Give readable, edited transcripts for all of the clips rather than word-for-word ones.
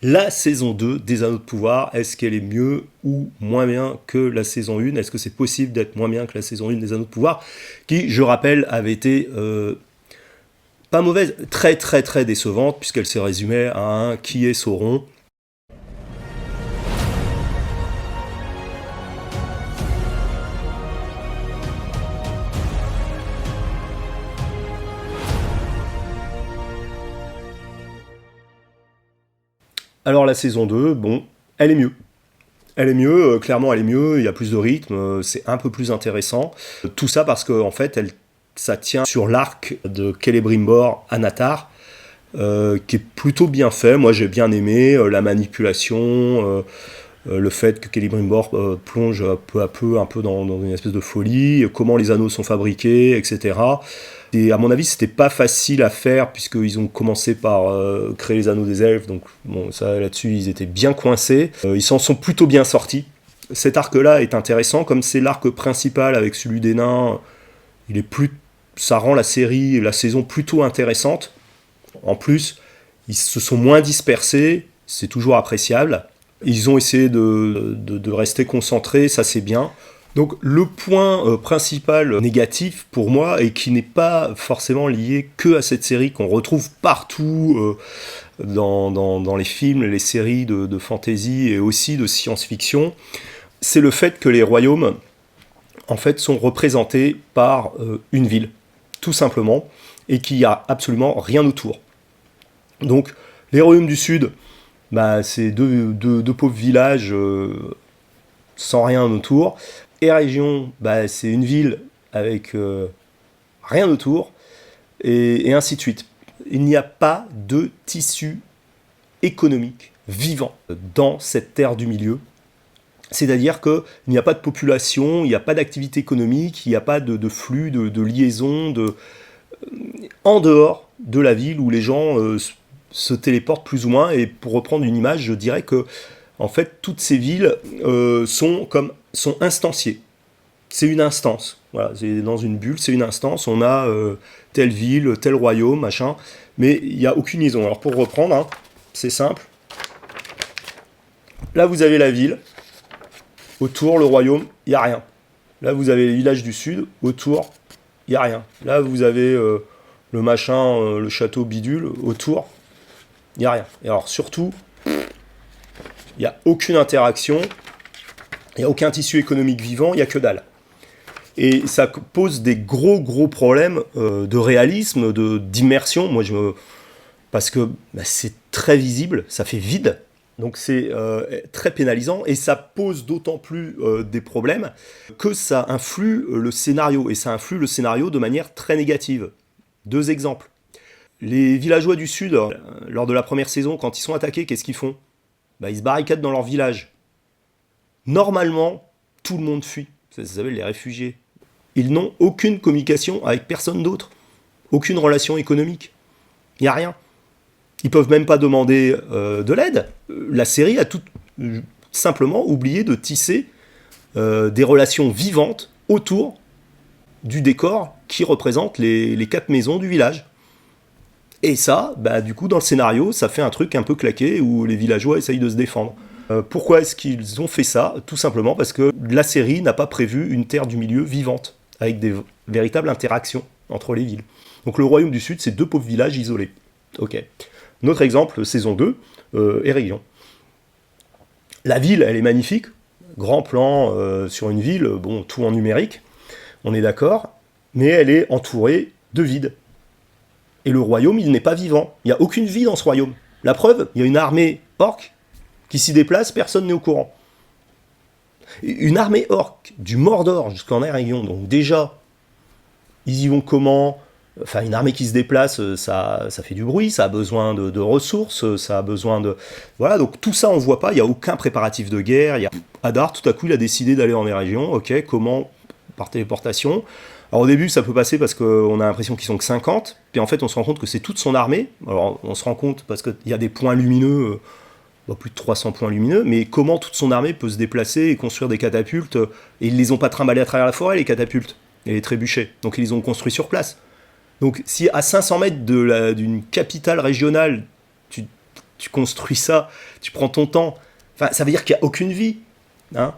La saison 2 des Anneaux de Pouvoir, est-ce qu'elle est mieux ou moins bien que la saison 1? Est-ce que c'est possible d'être moins bien que la saison 1 des Anneaux de Pouvoir, qui, je rappelle, avait été pas mauvaise, très très très décevante, puisqu'elle se résumait à un qui est Sauron. Alors la saison 2, bon, elle est mieux. Elle est mieux, clairement elle est mieux, il y a plus de rythme, c'est un peu plus intéressant. Tout ça parce que en fait, ça tient sur l'arc de Celebrimbor à Nathar, qui est plutôt bien fait. Moi j'ai bien aimé la manipulation, le fait que Celebrimbor plonge peu à peu un peu dans une espèce de folie, comment les anneaux sont fabriqués, etc. Et à mon avis, c'était pas facile à faire, puisqu'ils ont commencé par créer les anneaux des elfes, donc bon, ça là-dessus, ils étaient bien coincés. Ils s'en sont plutôt bien sortis. Cet arc-là est intéressant, comme c'est l'arc principal avec celui des nains, ça rend la série, la saison plutôt intéressante. En plus, ils se sont moins dispersés, c'est toujours appréciable. Ils ont essayé de rester concentrés, ça c'est bien. Donc le point principal négatif pour moi, et qui n'est pas forcément lié que à cette série, qu'on retrouve partout dans les films, les séries de fantasy et aussi de science-fiction, c'est le fait que les royaumes en fait sont représentés par une ville, tout simplement, et qu'il n'y a absolument rien autour. Donc les royaumes du Sud, bah, c'est deux pauvres villages sans rien autour. Eregion, bah, c'est une ville avec rien autour, et ainsi de suite. Il n'y a pas de tissu économique vivant dans cette terre du milieu. C'est-à-dire qu'il n'y a pas de population, il n'y a pas d'activité économique, il n'y a pas de flux, de liaison, en dehors de la ville où les gens se téléportent plus ou moins. Et pour reprendre une image, je dirais que en fait, toutes ces villes sont instanciées. C'est une instance. Voilà, c'est dans une bulle, c'est une instance. On a telle ville, tel royaume, machin. Mais il n'y a aucune liaison. Alors pour reprendre, hein, c'est simple. Là, vous avez la ville. Autour, le royaume, il n'y a rien. Là, vous avez les villages du sud. Autour, il n'y a rien. Là, vous avez le machin, le château bidule. Autour, il n'y a rien. Et alors surtout, il n'y a aucune interaction, il n'y a aucun tissu économique vivant, il n'y a que dalle. Et ça pose des gros problèmes de réalisme, d'immersion. Parce que bah, c'est très visible, ça fait vide, donc c'est très pénalisant, et ça pose d'autant plus des problèmes que ça influe le scénario, et ça influe le scénario de manière très négative. 2 exemples. Les villageois du Sud, lors de la première saison, quand ils sont attaqués, qu'est-ce qu'ils font ? Bah, ils se barricadent dans leur village. Normalement, tout le monde fuit. Ça s'appelle les réfugiés. Ils n'ont aucune communication avec personne d'autre. Aucune relation économique. Il n'y a rien. Ils peuvent même pas demander de l'aide. La série a tout simplement oublié de tisser des relations vivantes autour du décor qui représente les 4 maisons du village. Et ça, bah, du coup, dans le scénario, ça fait un truc un peu claqué où les villageois essayent de se défendre. Pourquoi est-ce qu'ils ont fait ça ? Tout simplement parce que la série n'a pas prévu une terre du milieu vivante, avec des véritables interactions entre les villes. Donc le royaume du Sud, c'est 2 pauvres villages isolés. Ok. Notre exemple, saison 2, Eregion. La ville, elle est magnifique. Grand plan sur une ville, bon, tout en numérique, on est d'accord, mais elle est entourée de vide. Et le royaume, il n'est pas vivant. Il n'y a aucune vie dans ce royaume. La preuve, il y a une armée orque qui s'y déplace, personne n'est au courant. Une armée orque du Mordor jusqu'en Eregion, donc déjà, ils y vont comment ? Enfin, une armée qui se déplace, ça fait du bruit, ça a besoin de ressources, ça a besoin de... Voilà, donc tout ça, on ne voit pas, il n'y a aucun préparatif de guerre. Hadar, tout à coup, il a décidé d'aller en Eregion, ok, comment ? Par téléportation. Alors au début, ça peut passer parce qu'on a l'impression qu'ils sont que 50, puis en fait, on se rend compte que c'est toute son armée. Alors on se rend compte parce qu'il y a des points lumineux, plus de 300 points lumineux, mais comment toute son armée peut se déplacer et construire des catapultes, et ils les ont pas trimballés à travers la forêt, les catapultes, et les trébuchets. Donc ils les ont construits sur place. Donc si à 500 mètres d'une capitale régionale, tu tu construis ça, tu prends ton temps. Enfin, ça veut dire qu'il n'y a aucune vie. Hein.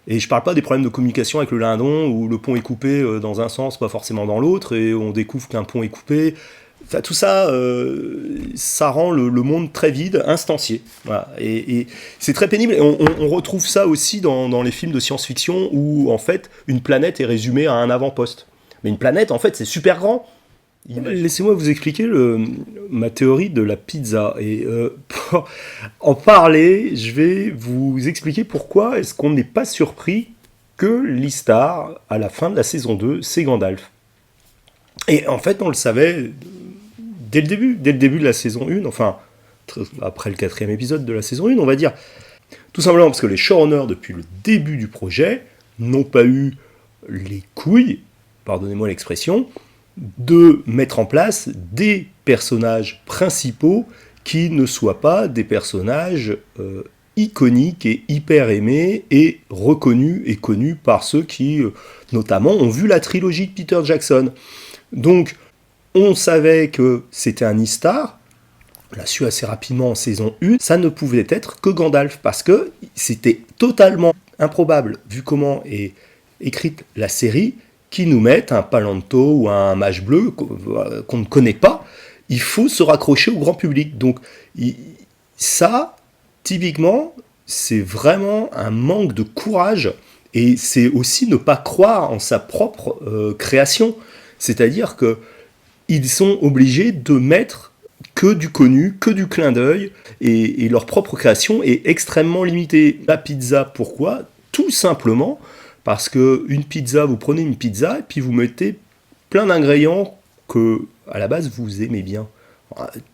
Et je parle pas des problèmes de communication avec le Lindon, où le pont est coupé dans un sens, pas forcément dans l'autre, et on découvre qu'un pont est coupé. Enfin, tout ça, ça rend le monde très vide, instancié. Voilà. Et c'est très pénible. Et on retrouve ça aussi dans les films de science-fiction, où en fait, une planète est résumée à un avant-poste. Mais une planète, en fait, c'est super grand. Laissez-moi vous expliquer ma théorie de la pizza. Et pour en parler, je vais vous expliquer pourquoi est-ce qu'on n'est pas surpris que l'Istar, à la fin de la saison 2, c'est Gandalf. Et en fait, on le savait dès le début de la saison 1, enfin, après le 4e épisode de la saison 1, on va dire. Tout simplement parce que les showrunners, depuis le début du projet, n'ont pas eu les couilles, pardonnez-moi l'expression, de mettre en place des personnages principaux qui ne soient pas des personnages iconiques et hyper aimés et reconnus et connus par ceux qui, notamment, ont vu la trilogie de Peter Jackson. Donc, on savait que c'était un Istar, on l'a su assez rapidement en saison 1, ça ne pouvait être que Gandalf, parce que c'était totalement improbable, vu comment est écrite la série, qui nous mettent un Palanto ou un Mage Bleu qu'on ne connaît pas. Il faut se raccrocher au grand public. Donc ça, typiquement, c'est vraiment un manque de courage, et c'est aussi ne pas croire en sa propre création. C'est-à-dire qu'ils sont obligés de mettre que du connu, que du clin d'œil, et leur propre création est extrêmement limitée. La pizza, pourquoi ? Tout simplement parce qu'une pizza, vous prenez une pizza et puis vous mettez plein d'ingrédients que, à la base, vous aimez bien.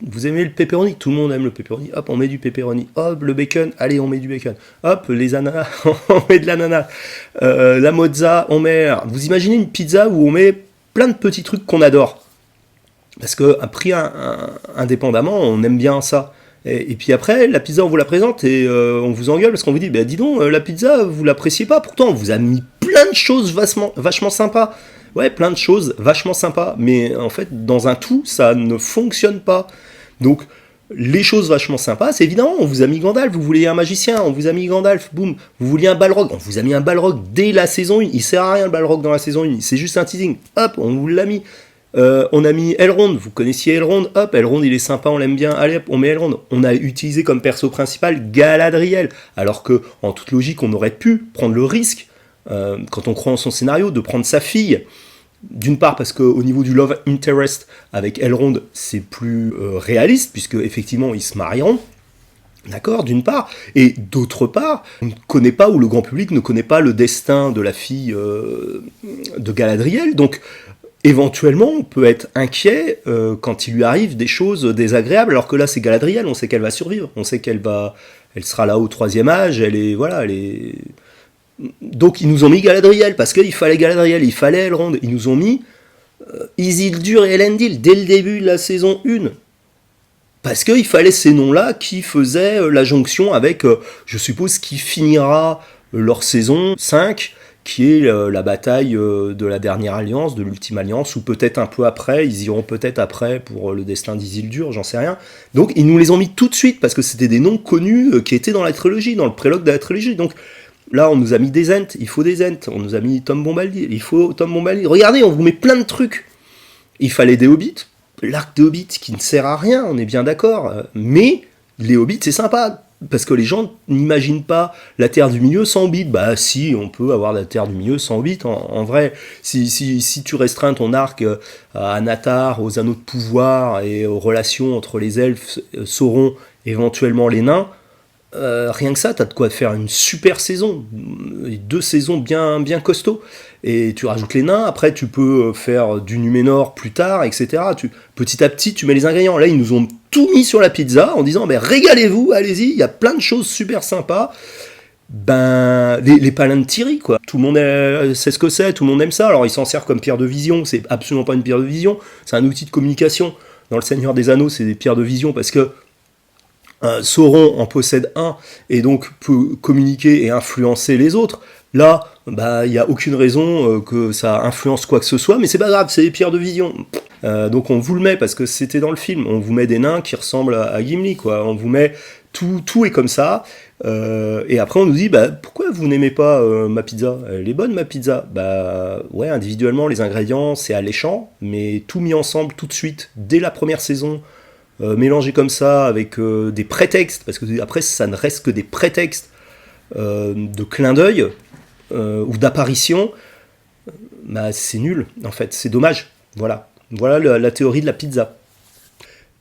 Vous aimez le pepperoni, tout le monde aime le pepperoni, hop, on met du pepperoni. Hop, le bacon, allez, on met du bacon. Hop, les ananas, on met de l'ananas. La mozza, on met... Vous imaginez une pizza où on met plein de petits trucs qu'on adore. Parce qu'à prix indépendamment, on aime bien ça. Et puis après, la pizza, on vous la présente et on vous engueule parce qu'on vous dit, bah dis donc, la pizza, vous l'appréciez pas. Pourtant, on vous a mis plein de choses vachement sympas. Ouais, plein de choses vachement sympas. Mais en fait, dans un tout, ça ne fonctionne pas. Donc, les choses vachement sympas, c'est évidemment, on vous a mis Gandalf, vous vouliez un magicien, on vous a mis Gandalf, boum. Vous vouliez un Balrog, on vous a mis un Balrog dès la saison 1. Il sert à rien, le Balrog, dans la saison 1. C'est juste un teasing. Hop, on vous l'a mis. On a mis Elrond, vous connaissiez Elrond, hop, Elrond il est sympa, on l'aime bien, allez hop, on met Elrond. On a utilisé comme perso principal Galadriel, alors que en toute logique on aurait pu prendre le risque, quand on croit en son scénario, de prendre sa fille. D'une part parce qu'au niveau du love interest avec Elrond c'est plus réaliste, puisque effectivement ils se marieront. D'accord, d'une part, et d'autre part, on ne connaît pas, ou le grand public ne connaît pas le destin de la fille de Galadriel, donc éventuellement, on peut être inquiet quand il lui arrive des choses désagréables, alors que là, c'est Galadriel, on sait qu'elle va survivre, on sait elle sera là au 3e âge, elle est. Donc, ils nous ont mis Galadriel, parce qu'il fallait Galadriel, il fallait Elrond, ils nous ont mis Isildur et Elendil dès le début de la saison 1. Parce qu'il fallait ces noms-là qui faisaient la jonction avec, je suppose, qui finira leur saison 5, qui est la bataille de la dernière alliance, de l'ultime alliance, ou peut-être un peu après, ils iront peut-être après pour le destin d'Isildur, j'en sais rien. Donc ils nous les ont mis tout de suite, parce que c'était des noms connus qui étaient dans la trilogie, dans le prélogue de la trilogie. Donc là, on nous a mis des Ents, il faut des Ents, on nous a mis Tom Bombadil, il faut Tom Bombadil. Regardez, on vous met plein de trucs. Il fallait des Hobbits, l'arc des Hobbits qui ne sert à rien, on est bien d'accord, mais les Hobbits c'est sympa. Parce que les gens n'imaginent pas la Terre du Milieu sans Hobbit. Bah si, on peut avoir la Terre du Milieu sans Hobbit. En vrai, si tu restreins ton arc à Anatar, aux anneaux de pouvoir et aux relations entre les elfes, Sauron, éventuellement les nains, rien que ça, t'as de quoi faire une super saison. 2 saisons bien costauds. Et tu rajoutes les nains, après tu peux faire du Numénor plus tard, etc. Petit à petit, tu mets les ingrédients. Là, ils nous ont tout mis sur la pizza en disant régalez-vous, allez-y, il y a plein de choses super sympas. Les Palantiri, quoi. Tout le monde sait ce que c'est, tout le monde aime ça. Alors, ils s'en servent comme pierre de vision, c'est absolument pas une pierre de vision, c'est un outil de communication. Dans le Seigneur des Anneaux, c'est des pierres de vision parce que Sauron en possède un et donc peut communiquer et influencer les autres. Là, bah, il n'y a aucune raison que ça influence quoi que ce soit, mais c'est pas grave, c'est les pierres de vision. Donc on vous le met parce que c'était dans le film. On vous met des nains qui ressemblent à Gimli, quoi. On vous met tout est comme ça. Et après on nous dit bah pourquoi vous n'aimez pas ma pizza? Elle est bonne ma pizza. Bah ouais, individuellement les ingrédients c'est alléchant, mais tout mis ensemble tout de suite dès la première saison, mélangé comme ça avec des prétextes, parce que après ça ne reste que des prétextes de clin d'œil ou d'apparition, bah c'est nul en fait, c'est dommage. Voilà la théorie de la pizza.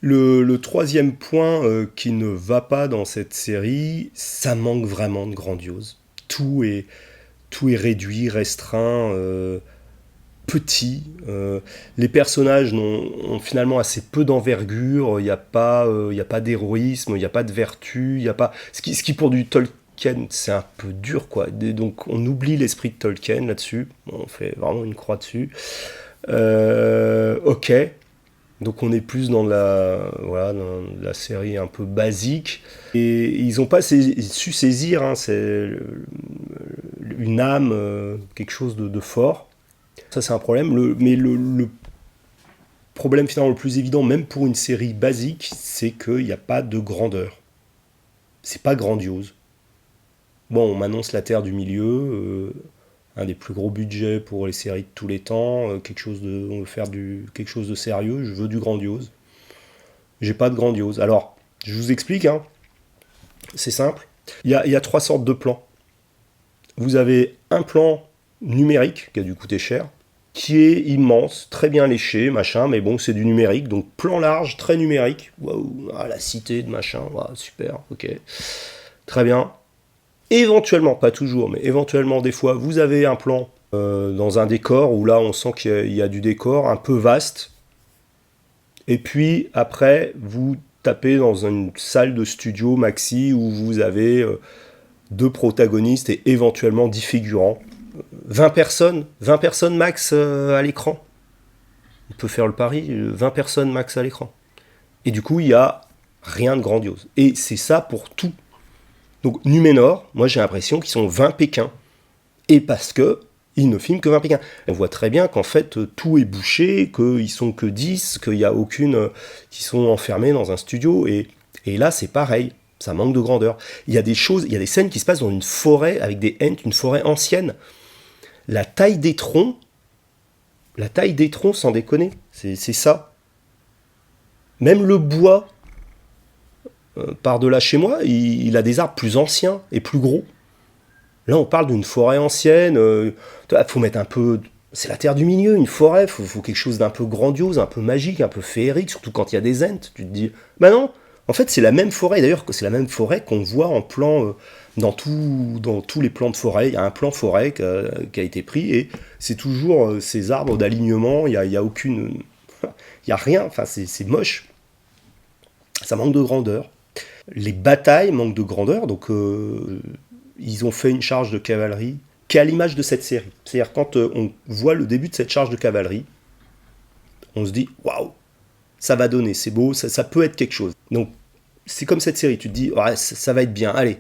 Le troisième point qui ne va pas dans cette série, ça manque vraiment de grandiose. Tout est réduit, restreint, petit. Les personnages ont finalement assez peu d'envergure. Il y a pas d'héroïsme, il n'y a pas de vertu, il y a pas. Ce qui pour du Tolkien, c'est un peu dur, quoi. Donc on oublie l'esprit de Tolkien là-dessus. On fait vraiment une croix dessus. Ok. Donc on est plus dans dans la série un peu basique. Et ils n'ont pas su saisir une âme, quelque chose de fort. Ça c'est un problème. Mais le problème finalement le plus évident, même pour une série basique, c'est qu'il n'y a pas de grandeur. C'est pas grandiose. Bon, on m'annonce La Terre du Milieu, un des plus gros budgets pour les séries de tous les temps, on veut faire quelque chose de sérieux, je veux du grandiose. J'ai pas de grandiose. Alors, je vous explique, hein, c'est simple. Il y a trois sortes de plans. Vous avez un plan numérique, qui a dû coûter cher, qui est immense, très bien léché, machin, mais bon, c'est du numérique, donc plan large, très numérique. Waouh, la cité de machin, waouh, super, ok. Très bien. Éventuellement, pas toujours, mais éventuellement des fois, vous avez un plan dans un décor où là on sent qu'il y a du décor un peu vaste. Et puis après, vous tapez dans une salle de studio maxi où vous avez deux protagonistes et éventuellement 10 figurants. 20 personnes max à l'écran. On peut faire le pari, 20 personnes max à l'écran. Et du coup, il n'y a rien de grandiose. Et c'est ça pour tout. Donc Numénor, moi j'ai l'impression qu'ils sont 20 Pékins. Et parce que ils ne filment que 20 Pékins. On voit très bien qu'en fait tout est bouché, qu'ils sont que 10, qu'il n'y a aucune qui sont enfermés dans un studio. Et là c'est pareil, ça manque de grandeur. Il y a des scènes qui se passent dans une forêt avec des Ents, une forêt ancienne. La taille des troncs sans déconner, c'est ça. Même le bois par-delà chez moi, il a des arbres plus anciens et plus gros. Là, on parle d'une forêt ancienne. Faut mettre un peu. C'est la Terre du Milieu, une forêt. Faut quelque chose d'un peu grandiose, un peu magique, un peu féerique, surtout quand il y a des Ents. Tu te dis, bah non. En fait, c'est la même forêt. D'ailleurs, c'est la même forêt qu'on voit en plan dans tous les plans de forêt. Il y a un plan forêt qui a été pris et c'est toujours ces arbres d'alignement. Il y a aucune, il y a rien. Enfin, c'est moche. Ça manque de grandeur. Les batailles manquent de grandeur, donc ils ont fait une charge de cavalerie qui est à l'image de cette série. C'est-à-dire quand on voit le début de cette charge de cavalerie, on se dit waouh, ça va donner, c'est beau, ça peut être quelque chose. Donc c'est comme cette série, tu te dis ouais, ça va être bien, allez,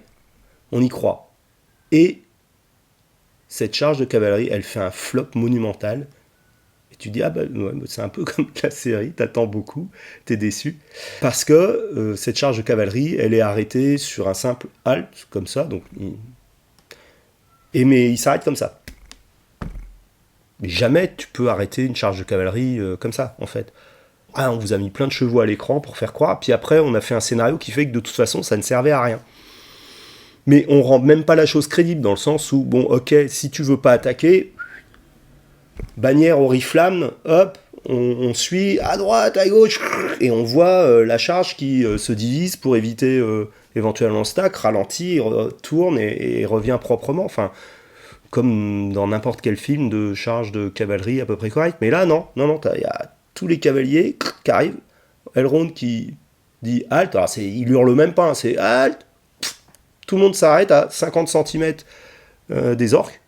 on y croit. Et cette charge de cavalerie, elle fait un flop monumental. Tu dis, ah ben ouais, c'est un peu comme la série, t'attends beaucoup, t'es déçu. Parce que cette charge de cavalerie, elle est arrêtée sur un simple halt, comme ça, mais il s'arrête comme ça. Mais jamais tu peux arrêter une charge de cavalerie comme ça, en fait. Ah, on vous a mis plein de chevaux à l'écran pour faire croire, puis après on a fait un scénario qui fait que de toute façon ça ne servait à rien. Mais on rend même pas la chose crédible, dans le sens où, bon, ok, si tu veux pas attaquer, bannière oriflamme, hop, on suit à droite, à gauche, et on voit la charge qui se divise pour éviter éventuellement le stack, ralentit, tourne et revient proprement. Enfin, comme dans n'importe quel film de charge de cavalerie à peu près correct. Mais là, non, il y a tous les cavaliers qui arrivent, Elrond qui dit halt, alors il hurle même pas, c'est halt, tout le monde s'arrête à 50 cm des orques.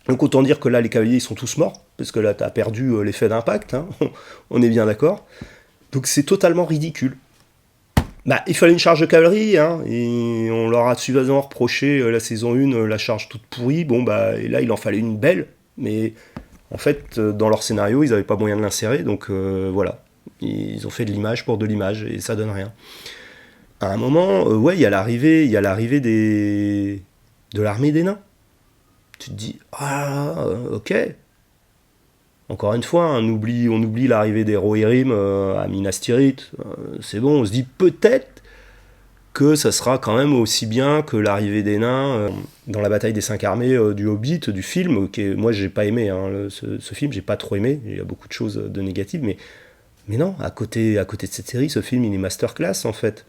Donc autant dire que là, les cavaliers ils sont tous morts, parce que là, tu as perdu l'effet d'impact, hein, on est bien d'accord. Donc c'est totalement ridicule. Bah, il fallait une charge de cavalerie, hein, et on leur a suffisamment reproché la saison 1, la charge toute pourrie. Bon, bah, et là, il en fallait une belle, mais en fait, dans leur scénario, ils n'avaient pas moyen de l'insérer, donc voilà. Ils ont fait de l'image pour de l'image, et ça donne rien. À un moment, ouais, il y a l'arrivée de l'armée des nains. Tu te dis, ah, ok. Encore une fois, on oublie l'arrivée des Rohirrim à Minas Tirith. C'est bon, on se dit peut-être que ça sera quand même aussi bien que l'arrivée des nains dans la bataille des 5 armées du Hobbit, du film, moi j'ai pas aimé, hein, ce film, j'ai pas trop aimé, il y a beaucoup de choses de négatives, mais non, à côté de cette série, ce film il est masterclass en fait.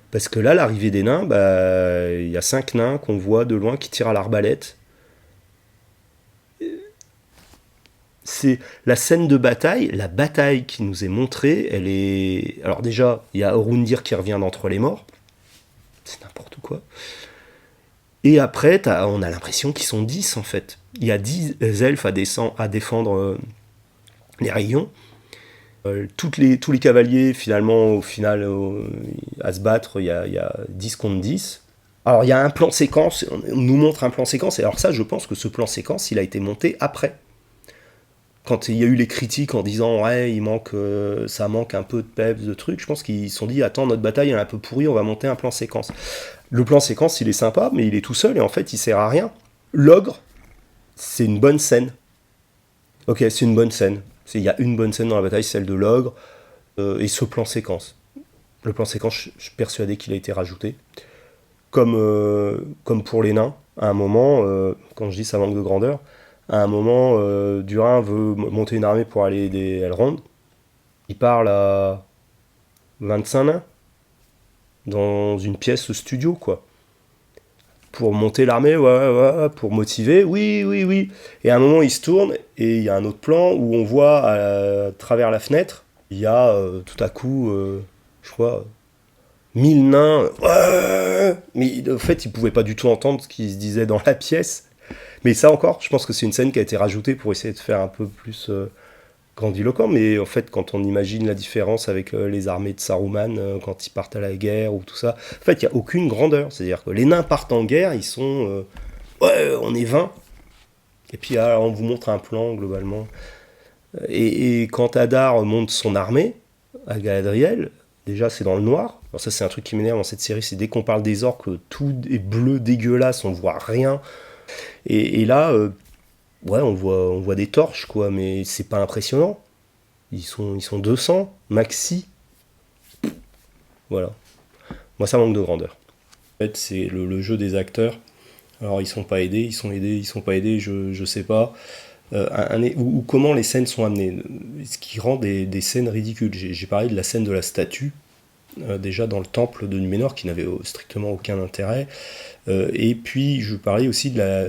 Parce que là, l'arrivée des nains, bah, il y a 5 nains qu'on voit de loin qui tirent à l'arbalète. C'est la scène de bataille, la bataille qui nous est montrée, elle est... Alors déjà, il y a Orundir qui revient d'entre les morts, c'est n'importe quoi. Et après, on a l'impression qu'ils sont 10 en fait. Il y a 10 elfes à défendre les rayons. Tous les cavaliers, finalement, au final, à se battre, il y a 10 contre 10. Alors, il y a un plan séquence, on nous montre un plan séquence, et alors ça, je pense que ce plan séquence, il a été monté après. Quand il y a eu les critiques en disant ouais ça manque un peu de peps, de trucs, je pense qu'ils se sont dit attends, notre bataille elle est un peu pourrie, on va monter un plan séquence. Le plan séquence il est sympa, mais il est tout seul et en fait il sert à rien. L'ogre, c'est une bonne scène. Ok, c'est une bonne scène. Il y a une bonne scène dans la bataille, celle de l'ogre, et ce plan séquence. Le plan séquence, je suis persuadé qu'il a été rajouté. Comme pour les nains, à un moment, quand je dis ça manque de grandeur, à un moment, Durin veut monter une armée pour aller aider Elrond. Il parle à 25 nains dans une pièce studio, quoi. Pour monter l'armée, ouais, pour motiver, oui, oui, oui. Et à un moment, il se tourne et il y a un autre plan où on voit à travers la fenêtre, il y a tout à coup, je crois, 1000 nains. Ouais, mais en fait, ils pouvaient pas du tout entendre ce qui se disait dans la pièce. Mais ça encore, je pense que c'est une scène qui a été rajoutée pour essayer de faire un peu plus grandiloquent. Mais en fait, quand on imagine la différence avec les armées de Saruman, quand ils partent à la guerre ou tout ça, en fait, il n'y a aucune grandeur. C'est-à-dire que les nains partent en guerre, ils sont... ouais, on est 20. Et puis, on vous montre un plan, globalement. Et quand Hadar monte son armée, à Galadriel, déjà, c'est dans le noir. Alors ça, c'est un truc qui m'énerve dans cette série, c'est dès qu'on parle des orques, tout est bleu, dégueulasse, on voit rien. Et là, ouais, on voit des torches, quoi, mais c'est pas impressionnant. Ils sont 200, maxi. Voilà. Moi, ça manque de grandeur. En fait, c'est le jeu des acteurs. Alors, ils sont pas aidés, ils sont pas aidés, je sais pas. Ou comment les scènes sont amenées. Ce qui rend des scènes ridicules. J'ai parlé de la scène de la statue, déjà dans le temple de Numénor, qui n'avait strictement aucun intérêt. Et puis, je parlais aussi de la...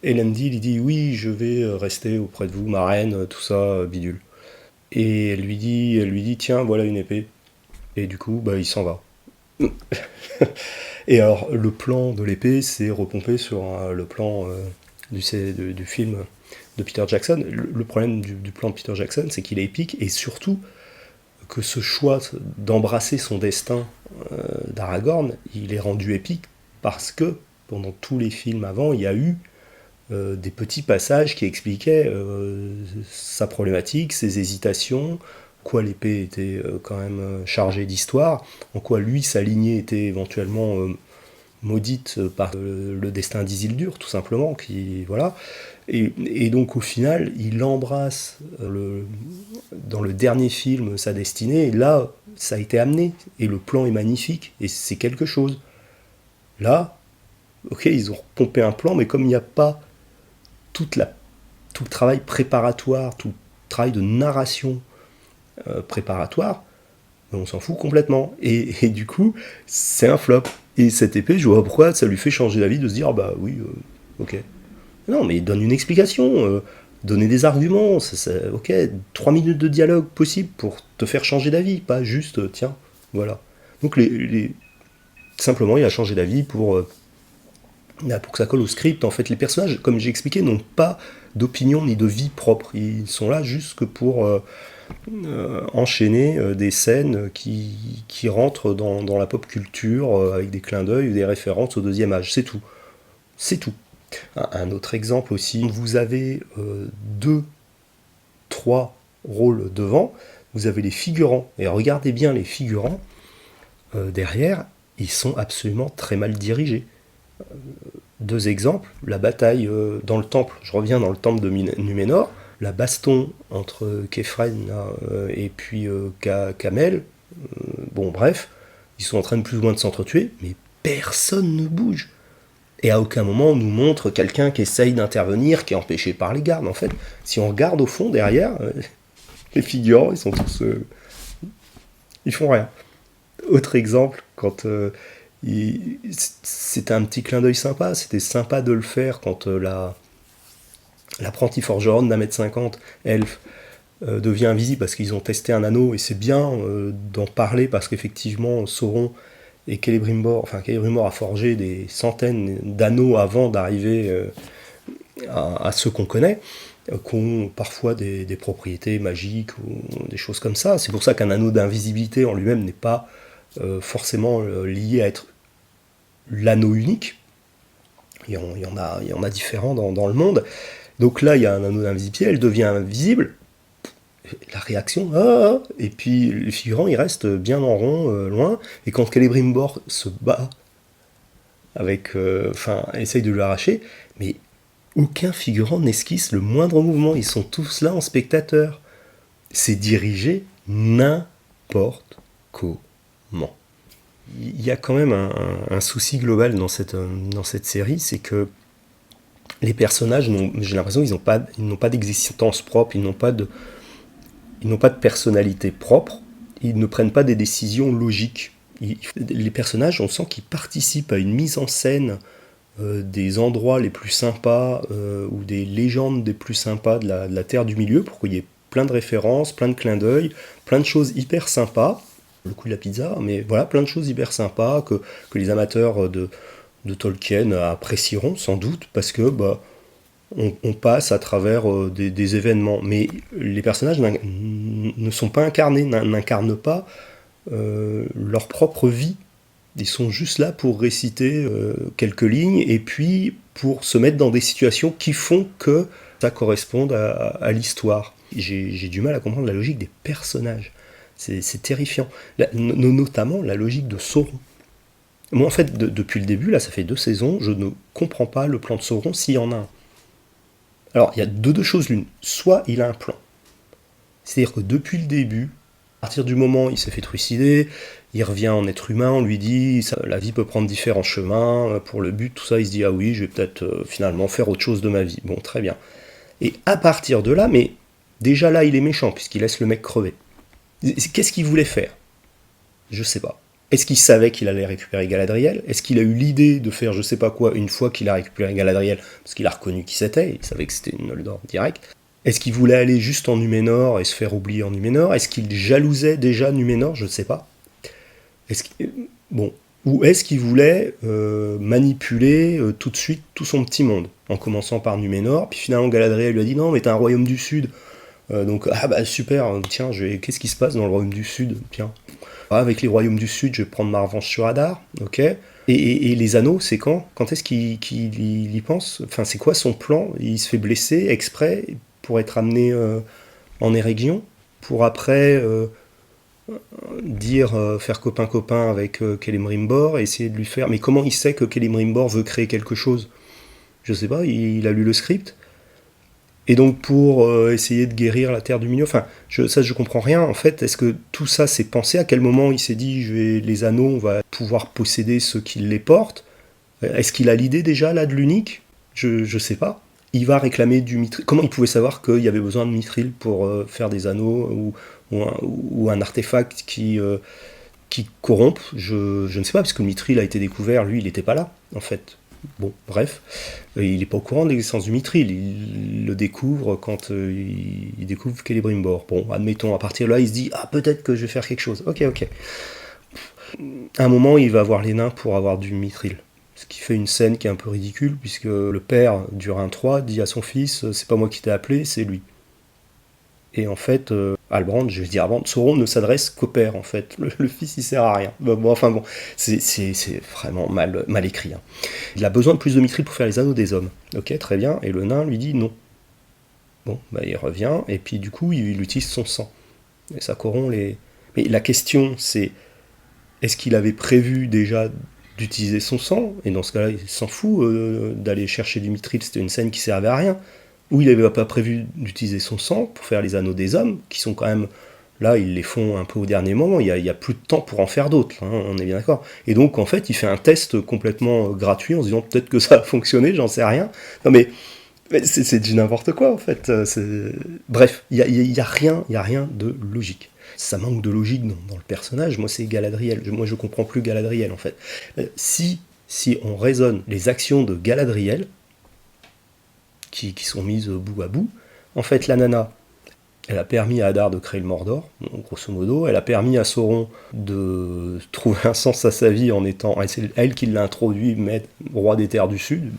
Elendil, il dit oui, je vais rester auprès de vous, ma reine, tout ça, bidule. Et elle lui dit tiens, voilà une épée. Et du coup, bah, il s'en va. Et alors, le plan de l'épée, c'est repompé sur le plan du film de Peter Jackson. Le problème du plan de Peter Jackson, c'est qu'il est épique, et surtout que ce choix d'embrasser son destin d'Aragorn, il est rendu épique parce que pendant tous les films avant, il y a eu des petits passages qui expliquaient sa problématique, ses hésitations, en quoi l'épée était quand même chargée d'histoire, en quoi lui, sa lignée était éventuellement maudite par le destin d'Isildur, tout simplement, voilà. Et donc au final, il embrasse dans le dernier film sa destinée, et là, ça a été amené, et le plan est magnifique, et c'est quelque chose. Là, ok, ils ont pompé un plan, mais comme il n'y a pas tout le travail préparatoire, tout le travail de narration préparatoire, on s'en fout complètement. Et du coup, c'est un flop. Et cette épée, je vois pourquoi ça lui fait changer d'avis de se dire, ah bah oui, ok. Non, mais donne une explication, donner des arguments, ok, 3 minutes de dialogue possible pour te faire changer d'avis, pas juste, tiens, voilà. Donc simplement, il a changé d'avis pour que ça colle au script. En fait, les personnages, comme j'ai expliqué, n'ont pas d'opinion ni de vie propre. Ils sont là juste que pour enchaîner des scènes qui rentrent dans la pop culture avec des clins d'œil, des références au deuxième âge. C'est tout. C'est tout. Un autre exemple aussi, vous avez 2, 3 rôles devant, vous avez les figurants, et regardez bien les figurants, derrière, ils sont absolument très mal dirigés. 2 exemples, la bataille dans le temple, je reviens dans le temple de Numénor, la baston entre Kefren et puis Kamel, bon bref, ils sont en train de plus ou moins de s'entretuer, mais personne ne bouge. Et à aucun moment on nous montre quelqu'un qui essaye d'intervenir, qui est empêché par les gardes. En fait, si on regarde au fond, derrière, les figurants, ils sont tous... ils font rien. Autre exemple, quand c'était un petit clin d'œil sympa, c'était sympa de le faire quand l'apprenti forgeronne d'1m50, elfe, devient invisible parce qu'ils ont testé un anneau, et c'est bien d'en parler parce qu'effectivement Sauron et Celebrimbor a forgé des centaines d'anneaux avant d'arriver à ceux qu'on connaît, qui ont parfois des propriétés magiques ou des choses comme ça. C'est pour ça qu'un anneau d'invisibilité en lui-même n'est pas forcément lié à être l'anneau unique. Il y en a différents dans le monde. Donc là, il y a un anneau d'invisibilité, elle devient invisible. La réaction, et puis les figurants, ils restent bien en rond, loin. Et quand Celebrimbor se bat essaye de l'arracher, mais aucun figurant n'esquisse le moindre mouvement. Ils sont tous là en spectateur. C'est dirigé n'importe comment. Il y a quand même un souci global dans cette série, c'est que les personnages, j'ai l'impression qu'ils n'ont pas d'existence propre, ils n'ont pas de personnalité propre, ils ne prennent pas des décisions logiques. Les personnages, on sent qu'ils participent à une mise en scène des endroits les plus sympas ou des légendes les plus sympas de la Terre du Milieu, pour qu'il y ait plein de références, plein de clins d'œil, plein de choses hyper sympas. Le coup de la pizza, mais voilà, plein de choses hyper sympas que les amateurs de Tolkien apprécieront sans doute, parce que on passe à travers des événements. Mais les personnages ne sont pas incarnés, n'incarnent pas leur propre vie. Ils sont juste là pour réciter quelques lignes et puis pour se mettre dans des situations qui font que ça corresponde à l'histoire. J'ai du mal à comprendre la logique des personnages. C'est terrifiant. Notamment la logique de Sauron. Moi, en fait, depuis le début, là, ça fait 2 saisons, je ne comprends pas le plan de Sauron s'il y en a un. Alors, il y a deux choses l'une. Soit il a un plan. C'est-à-dire que depuis le début, à partir du moment où il s'est fait trucider, il revient en être humain, on lui dit la vie peut prendre différents chemins, pour le but, tout ça, il se dit ah oui, je vais peut-être finalement faire autre chose de ma vie. Bon, très bien. Et à partir de là, mais déjà là, il est méchant, puisqu'il laisse le mec crever. Qu'est-ce qu'il voulait faire? Je sais pas. Est-ce qu'il savait qu'il allait récupérer Galadriel? Est-ce qu'il a eu l'idée de faire je sais pas quoi une fois qu'il a récupéré Galadriel, parce qu'il a reconnu qui c'était, il savait que c'était une Noldor direct? Est-ce qu'il voulait aller juste en Numénor et se faire oublier en Numénor? Est-ce qu'il jalousait déjà Numénor? Je ne sais pas. Ou est-ce qu'il voulait manipuler tout de suite tout son petit monde, en commençant par Numénor, puis finalement Galadriel lui a dit non mais t'as un royaume du Sud, donc super, tiens, qu'est-ce qui se passe dans le royaume du Sud? Tiens, avec les royaumes du Sud, je vais prendre ma revanche sur Hadar, ok. Et les anneaux, c'est quand? Quand est-ce qu'il y pense? Enfin, c'est quoi son plan? Il se fait blesser exprès pour être amené en Éregion, pour après faire copain-copain avec Celebrimbor et essayer de lui faire... Mais comment il sait que Celebrimbor veut créer quelque chose? Je sais pas, il a lu le script. Et donc pour essayer de guérir la Terre du Milieu, enfin, je comprends rien. En fait, est-ce que tout ça s'est pensé? À quel moment il s'est dit, les anneaux, on va pouvoir posséder ceux qui les portent? Est-ce qu'il a l'idée déjà là de l'unique? Je sais pas. Il va réclamer du mithril. Comment il pouvait savoir qu'il y avait besoin de mithril pour faire des anneaux ou un artefact qui corrompt? Je ne sais pas, parce que le mithril a été découvert, lui, il n'était pas là, en fait. Bon, bref. Il n'est pas au courant de l'existence du mithril. Il le découvre quand il découvre Celebrimbor. Bon, admettons, à partir de là, il se dit « Ah, peut-être que je vais faire quelque chose. » Ok. À un moment, il va voir les nains pour avoir du mithril. Ce qui fait une scène qui est un peu ridicule, puisque le père du Rhin 3 dit à son fils « C'est pas moi qui t'ai appelé, c'est lui. » Et en fait, Halbrand, je vais dire Halbrand, Sauron ne s'adresse qu'au père, en fait. Le fils, il sert à rien. Bon, c'est vraiment mal écrit. Hein. Il a besoin de plus de mithril pour faire les anneaux des hommes. Ok, très bien. Et le nain lui dit non. Bon, il revient, et puis du coup, il utilise son sang. Et ça corrompt les... Mais la question, c'est, est-ce qu'il avait prévu déjà d'utiliser son sang? Et dans ce cas-là, il s'en fout d'aller chercher du mithril, c'était une scène qui servait à rien. Ou il n'avait pas prévu d'utiliser son sang pour faire les anneaux des hommes, qui sont quand même... Là, ils les font un peu au dernier moment, il y a plus de temps pour en faire d'autres, hein, on est bien d'accord. Et donc, en fait, il fait un test complètement gratuit en se disant peut-être que ça a fonctionné, j'en sais rien. Non mais c'est du n'importe quoi, en fait. Bref, il y a rien de logique. Ça manque de logique dans le personnage. Moi, c'est Galadriel. Moi, je comprends plus Galadriel, en fait. Si on raisonne les actions de Galadriel, qui sont mises bout à bout, en fait, la nana, elle a permis à Adar de créer le Mordor, grosso modo. Elle a permis à Sauron de trouver un sens à sa vie en étant... C'est elle qui l'a introduit, roi des terres du Sud.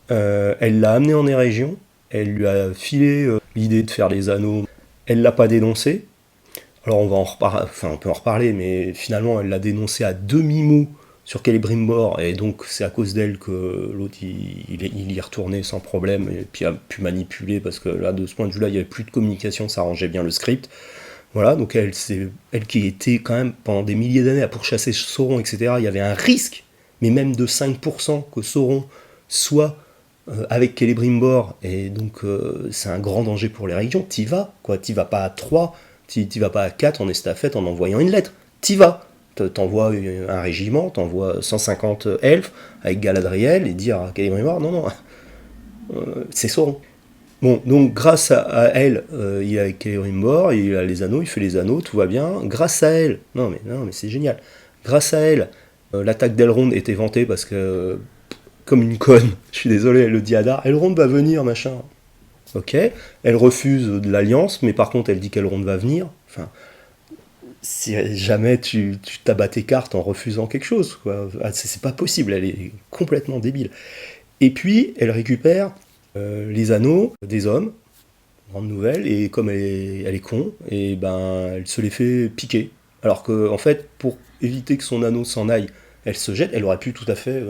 Elle l'a amené en Érégion. Elle lui a filé l'idée de faire les anneaux. Elle l'a pas dénoncé. Alors on peut en reparler, mais finalement elle l'a dénoncé à demi-mot sur Celebrimbor, et donc c'est à cause d'elle que l'autre il y est retourné sans problème, et puis a pu manipuler, parce que là, de ce point de vue-là, il n'y avait plus de communication, ça arrangeait bien le script. Voilà, donc elle qui était quand même pendant des milliers d'années à pourchasser Sauron, etc., il y avait un risque, mais même de 5% que Sauron soit avec Celebrimbor, et donc c'est un grand danger pour les régions. T'y vas, quoi, t'y vas pas à 3, t'y vas pas à 4 en estafette en envoyant une lettre, t'y vas. T'envoies un régiment, t'envoies 150 elfes avec Galadriel et dire à Celebrimbor, non, c'est Sauron. Bon, donc grâce à elle, il est avec Celebrimbor, il a les anneaux, il fait les anneaux, tout va bien. Grâce à elle, non mais c'est génial. Grâce à elle, l'attaque d'Elrond était vantée parce que, comme une conne, je suis désolé, elle le dit à Adar, Elrond va venir, machin. Ok, elle refuse de l'alliance, mais par contre elle dit qu'Elrond va venir. Enfin, si jamais tu t'abats tes cartes en refusant quelque chose, quoi. C'est pas possible, elle est complètement débile. Et puis, elle récupère les anneaux des hommes, grande nouvelle, et comme elle est con, et ben, elle se les fait piquer. Alors que, en fait, pour éviter que son anneau s'en aille, elle se jette, elle aurait pu tout à fait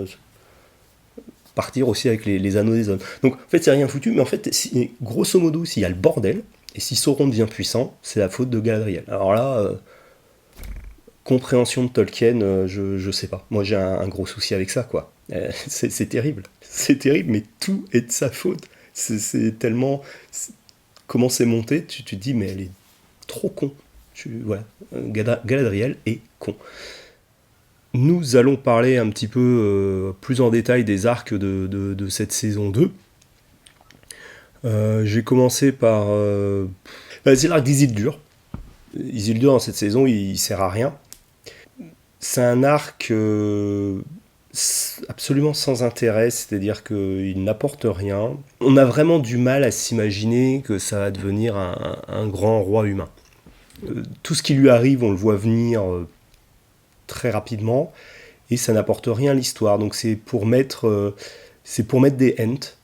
partir aussi avec les anneaux des hommes. Donc, en fait, c'est rien foutu, mais en fait, grosso modo, s'il y a le bordel, et si Sauron devient puissant, c'est la faute de Galadriel. Alors là... compréhension de Tolkien, je sais pas. Moi, j'ai un gros souci avec ça, quoi. C'est terrible. C'est terrible, mais tout est de sa faute. C'est tellement... Comment c'est monté, tu te dis, mais elle est trop con. Voilà. Galadriel est con. Nous allons parler un petit peu plus en détail des arcs de cette saison 2. J'ai commencé par... c'est l'arc d'Isildur. Isildur, dans cette saison, il sert à rien. C'est un arc absolument sans intérêt, c'est-à-dire qu'il n'apporte rien. On a vraiment du mal à s'imaginer que ça va devenir un grand roi humain. Tout ce qui lui arrive, on le voit venir très rapidement, et ça n'apporte rien à l'histoire. Donc c'est pour mettre des ents,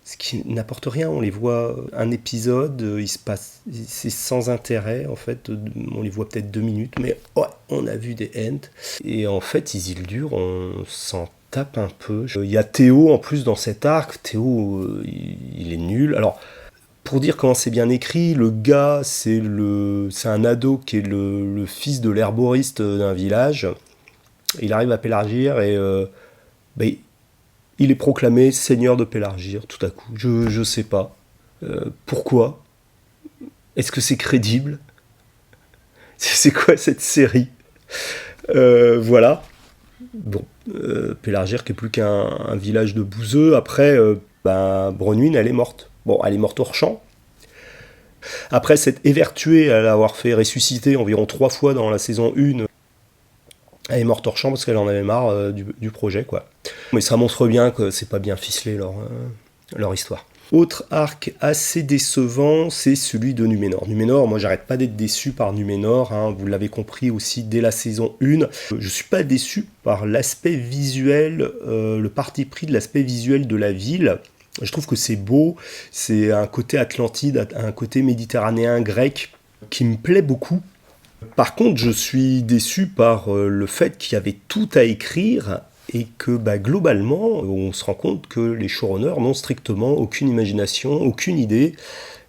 ce qui n'apporte rien. On les voit un épisode, il se passe, c'est sans intérêt en fait. On les voit peut-être 2 minutes, mais ouais, on a vu des ents. Et en fait, Isildur, on s'en tape un peu. Il y a Théo en plus dans cet arc. Théo, il est nul. Alors, pour dire comment c'est bien écrit, le gars, c'est un ado qui est le fils de l'herboriste d'un village. Il arrive à Pélargir et il est proclamé seigneur de Pélargir tout à coup. Je sais pas. Pourquoi ? Est-ce que c'est crédible ? C'est quoi cette série ? Voilà. Bon. Pélargir qui est plus qu'un village de bouseux. Après, Bronwyn, elle est morte. Bon, elle est morte hors champ. Après s'être évertuée à l'avoir fait ressusciter environ 3 fois dans la saison 1, elle est morte hors champ parce qu'elle en avait marre du projet, quoi. Mais ça montre bien que c'est pas bien ficelé leur histoire. Autre arc assez décevant, c'est celui de Numénor. Numénor, moi j'arrête pas d'être déçu par Numénor, hein, vous l'avez compris aussi dès la saison 1. Je suis pas déçu par l'aspect visuel, le parti pris de l'aspect visuel de la ville. Je trouve que c'est beau, c'est un côté Atlantide, un côté méditerranéen grec qui me plaît beaucoup. Par contre, je suis déçu par le fait qu'il y avait tout à écrire et que globalement, on se rend compte que les showrunners n'ont strictement aucune imagination, aucune idée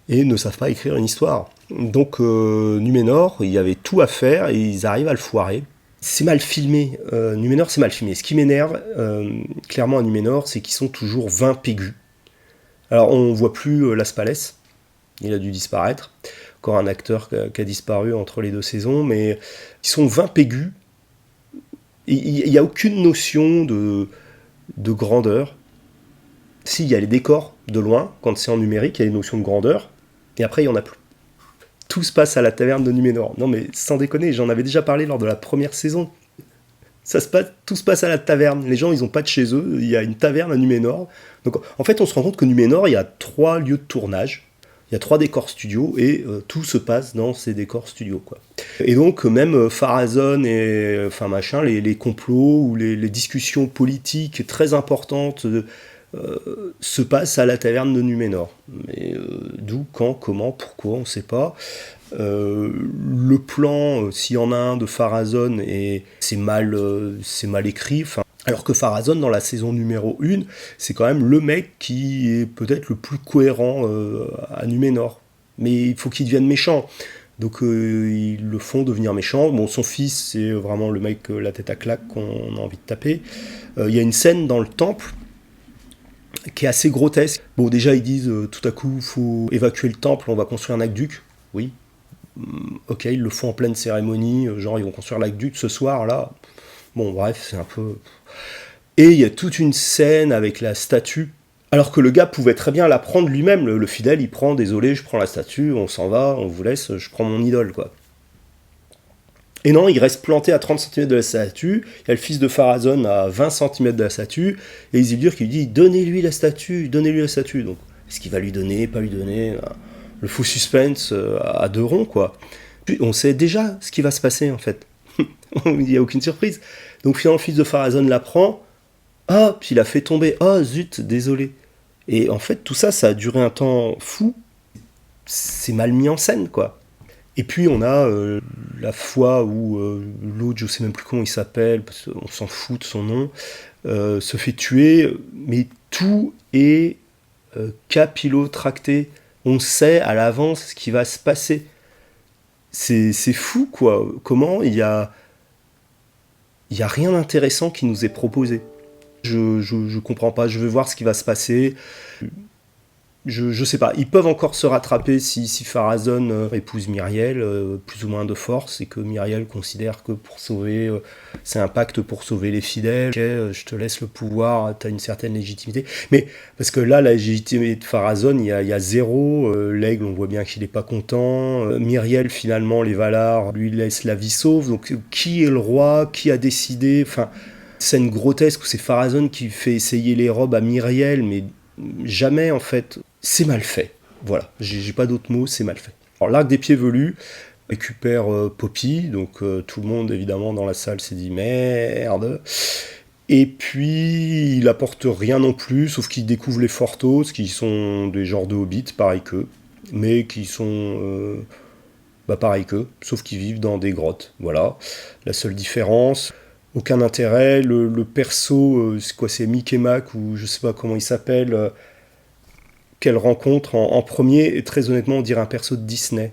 et ne savent pas écrire une histoire. Donc Numénor, il y avait tout à faire et ils arrivent à le foirer. C'est mal filmé, Numénor c'est mal filmé. Ce qui m'énerve clairement à Numénor, c'est qu'ils sont toujours 20 pégus. Alors on ne voit plus Las Palais, il a dû disparaître. Encore un acteur qui a disparu entre les 2 saisons, mais ils sont 20 pégus. Il n'y a aucune notion de grandeur. Si, il y a les décors de loin, quand c'est en numérique, il y a les notions de grandeur, et après il n'y en a plus. Tout se passe à la taverne de Numénor. Non mais sans déconner, j'en avais déjà parlé lors de la première saison. Tout se passe à la taverne. Les gens, ils n'ont pas de chez eux. Il y a une taverne à Numénor. Donc, en fait, on se rend compte que Numénor, il y a 3 lieux de tournage. Il y a 3 décors studios et tout se passe dans ces décors studios, quoi. Et donc, même Pharazôn et les complots ou les discussions politiques très importantes se passent à la taverne de Numénor. Mais d'où, quand, comment, pourquoi, on ne sait pas. Le plan, s'il y en a un de Pharazôn, c'est mal écrit. Alors que Pharazôn, dans la saison numéro 1, c'est quand même le mec qui est peut-être le plus cohérent à Numénor. Mais il faut qu'il devienne méchant. Donc ils le font devenir méchant. Bon, son fils, c'est vraiment le mec la tête à claque qu'on a envie de taper. Il y a une scène dans le temple qui est assez grotesque. Bon, déjà, ils disent tout à coup, il faut évacuer le temple, on va construire un aqueduc. Oui. Ok, ils le font en pleine cérémonie, genre ils vont construire l'aqueduc ce soir, là. Bon, bref, c'est un peu... Et il y a toute une scène avec la statue, alors que le gars pouvait très bien la prendre lui-même, le fidèle, il prend, désolé, je prends la statue, on s'en va, on vous laisse, je prends mon idole, quoi. Et non, il reste planté à 30 cm de la statue, il y a le fils de Pharazôn à 20 cm de la statue, et Isildur qui lui dit « Donnez-lui la statue, donnez-lui la statue ». Donc, est-ce qu'il va lui donner, pas lui donner le faux suspense à 2 ronds, quoi. Puis, on sait déjà ce qui va se passer, en fait. Il n'y a aucune surprise. Donc finalement, le fils de Pharazôn la prend. Ah, puis il a fait tomber. Ah, zut, désolé. Et en fait, tout ça, ça a duré un temps fou. C'est mal mis en scène, quoi. Et puis, on a la fois où l'autre, je ne sais même plus comment il s'appelle, parce qu'on s'en fout de son nom, se fait tuer. Mais tout est capillotracté. On sait à l'avance ce qui va se passer. C'est fou, quoi. Comment il y a rien d'intéressant qui nous est proposé. Je comprends pas, je veux voir ce qui va se passer. Je sais pas, ils peuvent encore se rattraper si Pharazôn épouse Myriel, plus ou moins de force, et que Myriel considère que pour sauver, c'est un pacte pour sauver les fidèles. Ok, je te laisse le pouvoir, t'as une certaine légitimité. Mais parce que là, la légitimité de Pharazôn, il y a zéro. L'aigle, on voit bien qu'il est pas content. Myriel, finalement, les Valar lui laissent la vie sauve. Donc, qui est le roi? Qui a décidé? Enfin, scène grotesque où c'est Pharazôn qui fait essayer les robes à Myriel, mais jamais, en fait. C'est mal fait. Voilà, j'ai pas d'autres mots, c'est mal fait. Alors, l'arc des pieds velus récupère Poppy, donc tout le monde, évidemment, dans la salle s'est dit « Merde !» Et puis, il apporte rien non plus, sauf qu'il découvre les Fortos, qui sont des genres de hobbits, pareil qu'eux, mais qui sont pareil qu'eux, sauf qu'ils vivent dans des grottes. Voilà, la seule différence... Aucun intérêt, le perso, c'est Mickey Mac, ou je sais pas comment il s'appelle, qu'elle rencontre en premier, et très honnêtement, on dirait un perso de Disney,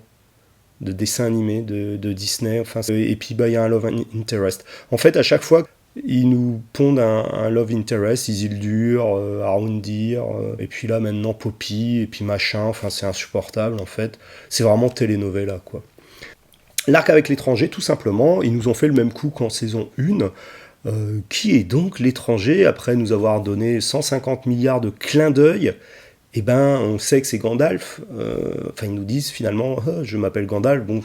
de dessin animé de Disney, enfin, et puis il y a un love interest. En fait, à chaque fois, ils nous pondent un love interest, Isildur, Arondir, et puis là, maintenant, Poppy, et puis machin, enfin, c'est insupportable, en fait. C'est vraiment telenovela, quoi. L'arc avec l'étranger, tout simplement, ils nous ont fait le même coup qu'en saison 1. Qui est donc l'étranger? Après nous avoir donné 150 milliards de clins d'œil, eh ben, on sait que c'est Gandalf. Enfin, ils nous disent finalement, je m'appelle Gandalf. Bon,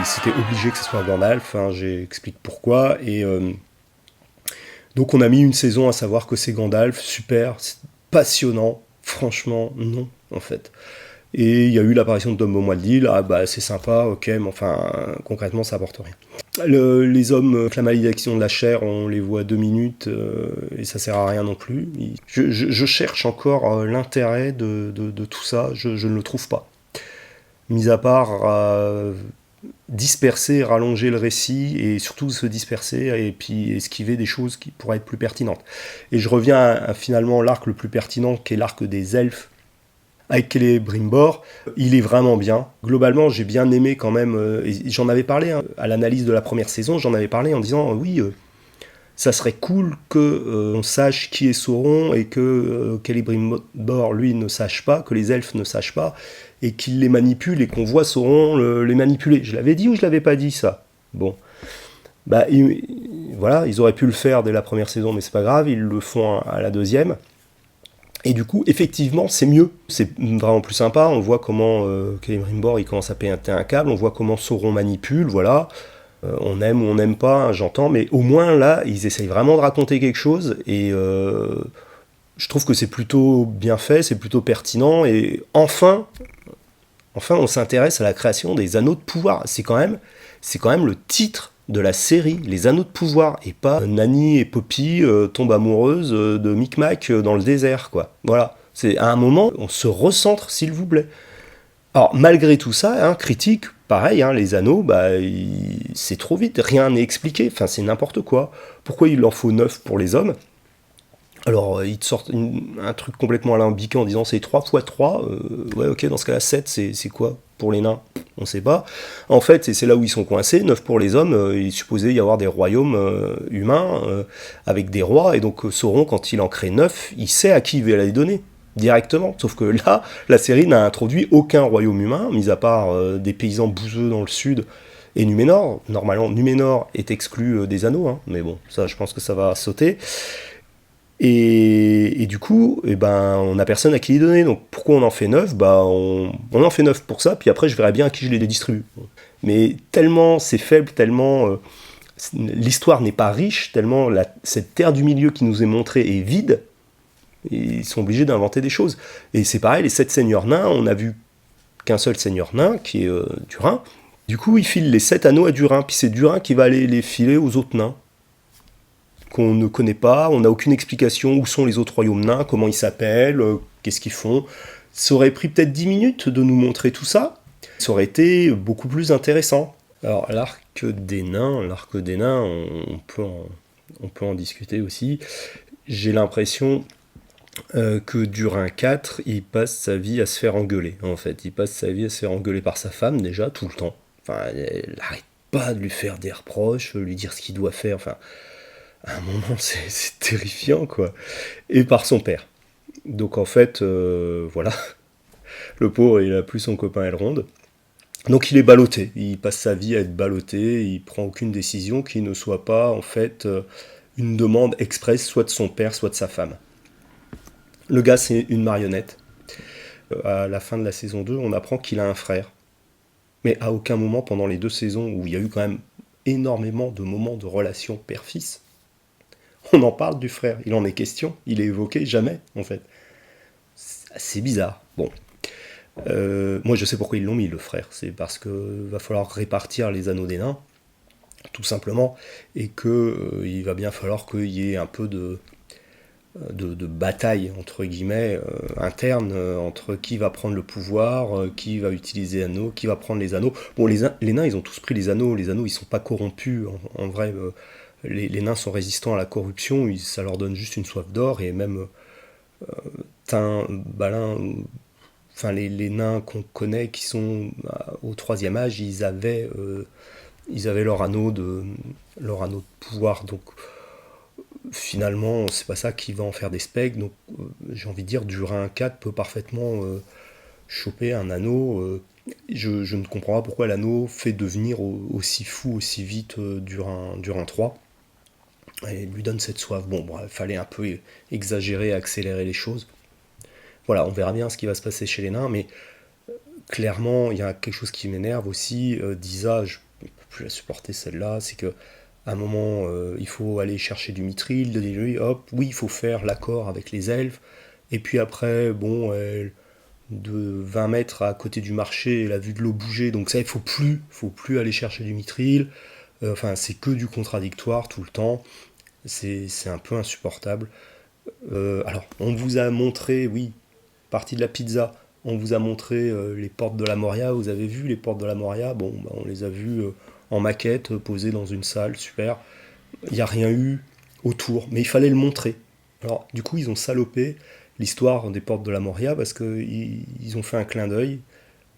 c'était obligé que ce soit Gandalf, hein, j'explique pourquoi. Et donc on a mis une saison à savoir que c'est Gandalf, super, c'est passionnant. Franchement, non, en fait. Et il y a eu l'apparition de Dom Bombadil, c'est sympa, ok, mais enfin, concrètement, ça apporte rien. Les hommes avec la malédiction de la chair, on les voit 2 minutes et ça sert à rien non plus. Je cherche encore l'intérêt de tout ça, je ne le trouve pas. Mis à part disperser, rallonger le récit et surtout se disperser et puis esquiver des choses qui pourraient être plus pertinentes. Et je reviens à finalement l'arc le plus pertinent qui est l'arc des elfes avec Celebrimbor, il est vraiment bien. Globalement, j'ai bien aimé quand même, et j'en avais parlé à l'analyse de la première saison, j'en avais parlé en disant oui, ça serait cool que on sache qui est Sauron et que Celebrimbor, lui, ne sache pas, que les elfes ne sachent pas, et qu'il les manipule et qu'on voit Sauron les manipuler. Je l'avais dit ou je l'avais pas dit ça? Bon. Bah, voilà, ils auraient pu le faire dès la première saison, mais c'est pas grave, ils le font à la deuxième. Et du coup, effectivement, c'est mieux. C'est vraiment plus sympa. On voit comment Celebrimbor, il commence à péter un câble. On voit comment Sauron manipule, voilà. On aime ou on n'aime pas, hein, j'entends. Mais au moins, là, ils essayent vraiment de raconter quelque chose. Et je trouve que c'est plutôt bien fait, c'est plutôt pertinent. Et enfin, on s'intéresse à la création des anneaux de pouvoir. C'est quand même le titre de la série, les anneaux de pouvoir, et pas Nani et Poppy tombent amoureuses de Micmac dans le désert, quoi. Voilà. C'est à un moment, on se recentre, s'il vous plaît. Alors, malgré tout ça, hein, critique, pareil, hein, les anneaux, c'est trop vite, rien n'est expliqué, enfin, c'est n'importe quoi. Pourquoi il en faut 9 pour les hommes? Alors, ils te sortent un truc complètement alambiqué en disant c'est 3 x 3. Ouais, ok, dans ce cas-là, 7, c'est quoi pour les nains? On sait pas. En fait, c'est là où ils sont coincés. 9 pour les hommes, il est supposé y avoir des royaumes humains avec des rois. Et donc, Sauron, quand il en crée 9, il sait à qui il va les donner directement. Sauf que là, la série n'a introduit aucun royaume humain, mis à part des paysans bouseux dans le sud et Numénor. Normalement, Numénor est exclu des anneaux, hein, mais bon, ça, je pense que ça va sauter. Et du coup, on n'a personne à qui les donner. Donc pourquoi on en fait 9? On en fait 9 pour ça, puis après je verrai bien à qui je les distribue. Mais tellement c'est faible, tellement l'histoire n'est pas riche, tellement cette terre du milieu qui nous est montrée est vide, et ils sont obligés d'inventer des choses. Et c'est pareil, les 7 seigneurs nains, on n'a vu qu'un seul seigneur nain, qui est Durin. Du coup, il file les 7 anneaux à Durin, puis c'est Durin qui va aller les filer aux autres nains qu'on ne connaît pas, on n'a aucune explication où sont les autres royaumes nains, comment ils s'appellent, qu'est-ce qu'ils font. Ça aurait pris peut-être 10 minutes de nous montrer tout ça, ça aurait été beaucoup plus intéressant. Alors l'arc des nains, on peut en discuter aussi. J'ai l'impression que Durin 4, il passe sa vie à se faire engueuler, en fait. Il passe sa vie à se faire engueuler par sa femme, déjà, tout le temps. Enfin, elle n'arrête pas de lui faire des reproches, lui dire ce qu'il doit faire, enfin... À un moment, c'est terrifiant, quoi. Et par son père. Donc en fait, voilà, le pauvre, il a plus son copain Elrond. Donc il est ballotté, il passe sa vie à être ballotté, il prend aucune décision qui ne soit pas, en fait, une demande expresse, soit de son père, soit de sa femme. Le gars, c'est une marionnette. À la fin de la saison 2, on apprend qu'il a un frère. Mais à aucun moment, pendant les 2 saisons, où il y a eu quand même énormément de moments de relation père-fils, on en parle du frère, il en est question, il est évoqué jamais, en fait. C'est bizarre. Bon. Moi, je sais pourquoi ils l'ont mis, le frère. C'est parce qu'il va falloir répartir les anneaux des nains, tout simplement, et qu'il va bien falloir qu'il y ait un peu de bataille, entre guillemets, interne, entre qui va prendre le pouvoir, qui va utiliser les anneaux, qui va prendre les anneaux. Bon, les nains, ils ont tous pris les anneaux, ils sont pas corrompus, en vrai... Les nains sont résistants à la corruption, ça leur donne juste une soif d'or, et même Tin, Balin, enfin les nains qu'on connaît qui sont au 3e âge, ils avaient leur anneau de pouvoir, donc finalement c'est pas ça qui va en faire des specs, donc j'ai envie de dire Durin 4 peut parfaitement choper un anneau. Je ne comprends pas pourquoi l'anneau fait devenir aussi fou, aussi vite Durin 3. Et lui donne cette soif. Bon, il fallait un peu exagérer, accélérer les choses. Voilà, on verra bien ce qui va se passer chez les nains, mais clairement, il y a quelque chose qui m'énerve aussi. Disa, je ne peux plus la supporter celle-là, c'est que à un moment, il faut aller chercher du mithril, de lui, hop, oui, il faut faire l'accord avec les elfes, et puis après, bon, de 20 mètres à côté du marché, elle a vu de l'eau bouger, donc ça, il faut plus aller chercher du mithril. Enfin, c'est que du contradictoire tout le temps. C'est un peu insupportable. Alors, on vous a montré, oui, partie de la pizza, on vous a montré les portes de la Moria. Vous avez vu les portes de la Moria? Bon, bah, on les a vues en maquette, posées dans une salle, super. Il n'y a rien eu autour, mais il fallait le montrer. Alors, du coup, ils ont salopé l'histoire des portes de la Moria parce qu'ils ont fait un clin d'œil.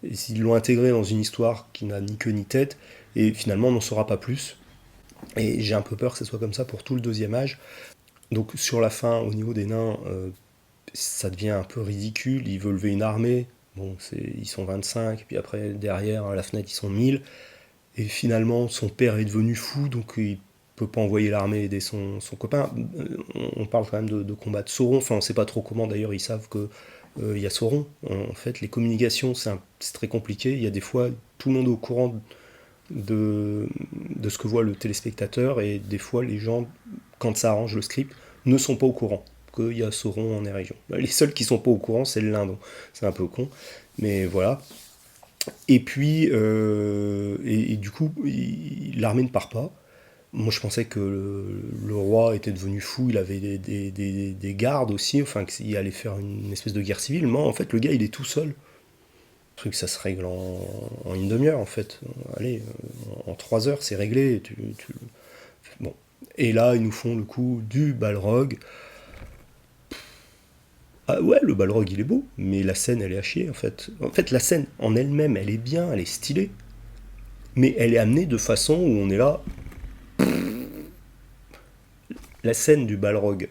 Ils l'ont intégré dans une histoire qui n'a ni queue ni tête, et finalement, on n'en saura pas plus. Et j'ai un peu peur que ce soit comme ça pour tout le deuxième âge. Donc, sur la fin, au niveau des nains, ça devient un peu ridicule. Il veut lever une armée. Bon, ils sont 25, puis après, derrière, à la fenêtre, ils sont 1000. Et finalement, son père est devenu fou, donc il peut pas envoyer l'armée aider son copain. On parle quand même de combattre Sauron. Enfin, on sait pas trop comment, d'ailleurs, ils savent que il y a Sauron. En fait, les communications, c'est très compliqué. Il y a des fois, tout le monde est au courant de ce que voit le téléspectateur, et des fois, les gens, quand ça arrange le script, ne sont pas au courant qu'il y a Sauron en région. Les seuls qui sont pas au courant, c'est le Lindon. C'est un peu con, mais voilà. Et puis, et du coup, l'armée ne part pas. Moi, je pensais que le roi était devenu fou, il avait des gardes aussi, enfin, qu'il allait faire une espèce de guerre civile. Non, en fait, le gars, il est tout seul. Le truc, ça se règle en une demi-heure, en fait. Allez, en 3 heures, c'est réglé. Bon. Et là, ils nous font le coup du Balrog. Ah ouais, le Balrog, il est beau, mais la scène, elle est à chier, en fait. En fait, la scène, en elle-même, elle est bien, elle est stylée, mais elle est amenée de façon où on est là. La scène du Balrog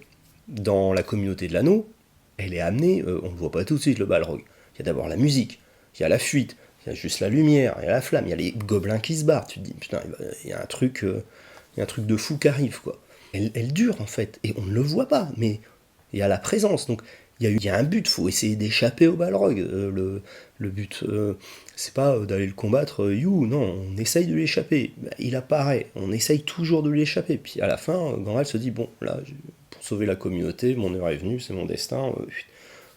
dans la communauté de l'anneau, elle est amenée, on ne voit pas tout de suite le Balrog. Il y a d'abord la musique, il y a la fuite, il y a juste la lumière, il y a la flamme, il y a les gobelins qui se barrent. Tu te dis, putain, il y a un truc, il y a un truc de fou qui arrive, quoi. Elle dure, en fait, et on ne le voit pas, mais il y a la présence. Donc, il y a un but, il faut essayer d'échapper au Balrog. Le but, c'est pas d'aller le combattre, non, on essaye de l'échapper. Bah, il apparaît, on essaye toujours de l'échapper. Puis à la fin, Gandalf se dit, bon, là, pour sauver la communauté, mon heure est venue, c'est mon destin,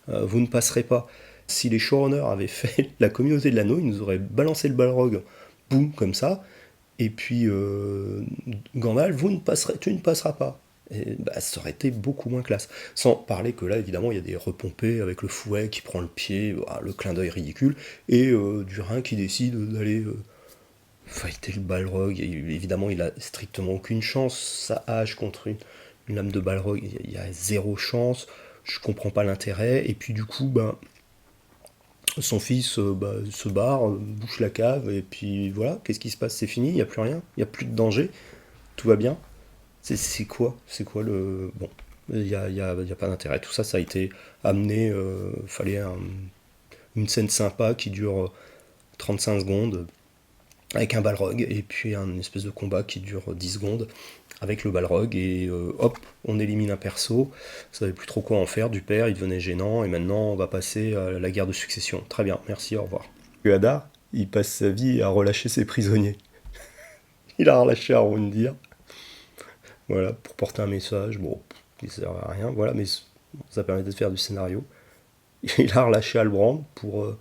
vous ne passerez pas. Si les showrunners avaient fait la communauté de l'anneau, ils nous auraient balancé le Balrog, boum, comme ça, et puis Gandalf, tu ne passeras pas. Et, bah, ça aurait été beaucoup moins classe. Sans parler que là, évidemment, il y a des repompés avec le fouet qui prend le pied, voilà, le clin d'œil ridicule, et Durin qui décide d'aller fighter le Balrog. Et, évidemment, il a strictement aucune chance. Sa hache contre une lame de Balrog, il y a zéro chance. Je comprends pas l'intérêt. Et puis du coup, ben, son fils se barre, bouche la cave, et puis voilà, qu'est-ce qui se passe? C'est fini, il n'y a plus rien, il n'y a plus de danger, tout va bien. C'est quoi? C'est quoi le. Bon, il y a pas d'intérêt. Tout ça, ça a été amené. Fallait une scène sympa qui dure 35 secondes avec un balrog, et puis un espèce de combat qui dure 10 secondes avec le balrog, et hop, on élimine un perso. Ça savait plus trop quoi en faire du père, il devenait gênant, et maintenant on va passer à la guerre de succession. Très bien, merci, au revoir. Hadar, il passe sa vie à relâcher ses prisonniers. Il a relâché Arondir, voilà, pour porter un message. Bon, il sert à rien, voilà, mais ça permet de faire du scénario. Il a relâché Albrand pour. De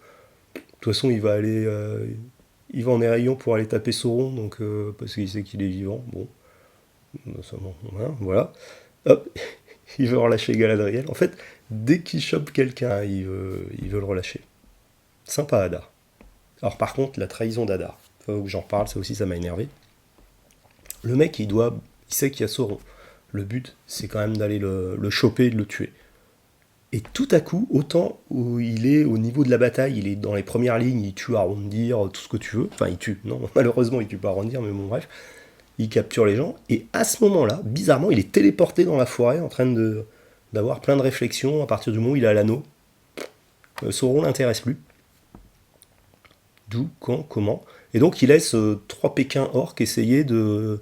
toute façon, il va en Eregion pour aller taper Sauron, donc parce qu'il sait qu'il est vivant. Bon, voilà. Hop, il veut relâcher Galadriel. En fait, dès qu'il chope quelqu'un, il veut le relâcher. Sympa, Hadar. Alors par contre, la trahison d'Hadar, faut que j'en parle, ça aussi ça m'a énervé. Le mec, il sait qu'il y a Sauron. Le but, c'est quand même d'aller le choper et de le tuer. Et tout à coup, autant où il est au niveau de la bataille, il est dans les premières lignes, il tue Arondir, tout ce que tu veux. Enfin, il tue, non, malheureusement, il tue pas Arondir, mais bon, bref. Il capture les gens, et à ce moment-là, bizarrement, il est téléporté dans la forêt en train d'avoir plein de réflexions à partir du moment où il est à l'anneau. Sauron l'intéresse plus. D'où, quand, comment. Et donc il laisse 3 Pékins orques essayer de